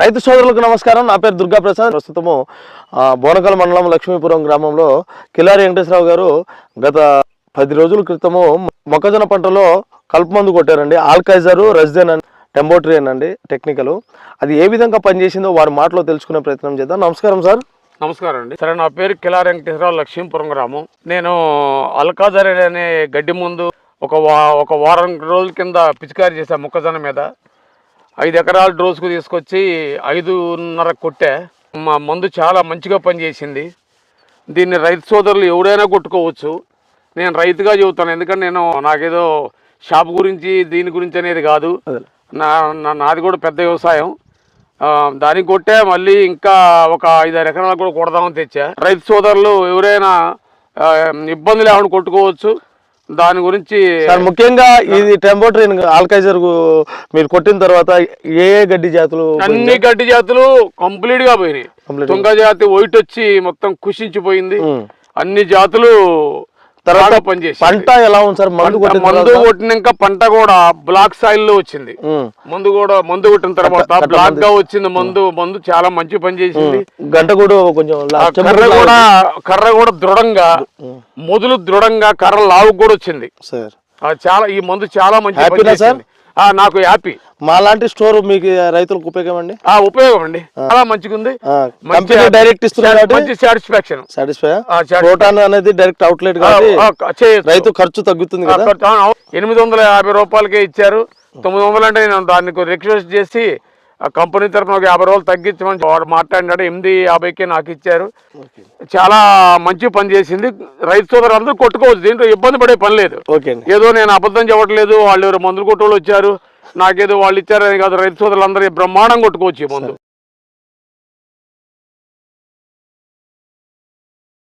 రైతు సోదరులకు నమస్కారం. నా పేరు దుర్గా ప్రసాద్. ప్రస్తుతము బోనకల్ మండలం లక్ష్మీపురం గ్రామంలో కిలారి వెంకటేశ్వరరావు గారు గత 10 రోజుల క్రితము మొక్కజొన్న పంటలో కలుపు మందు కొట్టారండి. ఆల్కైజరు, రెజ్డెన్ అండ్ టెంబోట్రియన్ అండి టెక్నికల్. అది ఏ విధంగా పనిచేసిందో వారి మాటలో తెలుసుకునే ప్రయత్నం చేద్దాం. నమస్కారం సార్. నమస్కారం అండి. సరే, నా పేరు కిలారి వెంకటేశ్వరరావు, లక్ష్మీపురం గ్రామం. నేను అల్కాజర్ అనే గడ్డి ముందు ఒక వారం రోజుల కింద పిచికారీ చేశాను మొక్కజొన్న మీద. 5 ఎకరాల డోసుకు తీసుకొచ్చి 5.5 కొట్టే. మా మందు చాలా మంచిగా పనిచేసింది. దీన్ని రైతు సోదరులు ఎవరైనా కొట్టుకోవచ్చు. నేను రైతుగా చెబుతాను, ఎందుకంటే నాకేదో షాప్ గురించి దీని గురించి అనేది కాదు. నాది కూడా పెద్ద వ్యవసాయం. దానికి కొట్టే మళ్ళీ ఇంకా ఒక 5-6 ఎకరాలకు కూడా కొడదామని తెచ్చా. రైతు సోదరులు ఎవరైనా ఇబ్బంది లేకుండా కొట్టుకోవచ్చు. దాని గురించి ముఖ్యంగా ఇది టెంబోట్రియన్ ఆల్కైజర్ మీరు కొట్టిన తర్వాత ఏ గడ్డి జాతులు? అన్ని గడ్డి జాతులు కంప్లీట్ గా పోయినాయి. తుంగ జాతి వైట్ వచ్చి మొత్తం కుషించిపోయింది. అన్ని జాతులు తర్వాత పనిచేసి. పంట ఎలా ఉంది సార్? మందు కొట్టినాక పంట కూడా బ్లాక్ సాయిల్ లో వచ్చింది. మందు కొట్టిన తర్వాత బ్లాక్ గా వచ్చింది. మందు చాలా మంచి పని చేసింది. గంట కూడా కొంచెం కర్ర కూడా దృఢంగా, మొదలు దృఢంగా, కర్ర లావు కూడా వచ్చింది. చాలా ఈ మందు చాలా మంచి పని చేసింది. నాకు హ్యాపీ. మా లాంటి స్టోర్ మీకు రైతులకు ఉపయోగం అండి. ఉపయోగం అండి, చాలా మంచిగా ఉంది. డైరెక్ట్ ఇస్తున్నారు, మంచి సాటిస్ఫాక్షన్. ప్రోటాన్ అనేది డైరెక్ట్ అవుట్లెట్ రైతు ఖర్చు తగ్గుతుంది కదా. 850 రూపాయలకే ఇచ్చారు. 900 అంటే నేను దాన్ని రిక్వెస్ట్ చేసి ఆ కంపెనీ తరఫున ఒక 50 రూపాయలు తగ్గించమని వాడు మాట్లాడినాడు. 850కే నాకు ఇచ్చారు. చాలా మంచి పని చేసింది. రైతు సోదరు అందరూ కొట్టుకోవచ్చు, దీంట్లో ఇబ్బంది పడే పని లేదు. ఏదో నేను అబద్ధం చెప్పట్లేదు. వాళ్ళు ఎవరు మందులు కొట్టోళ్ళు వచ్చారు, నాకేదో వాళ్ళు ఇచ్చారని కాదు. రైతు సోదరులు అందరూ బ్రహ్మాండం కొట్టుకోవచ్చు ఈ మందు.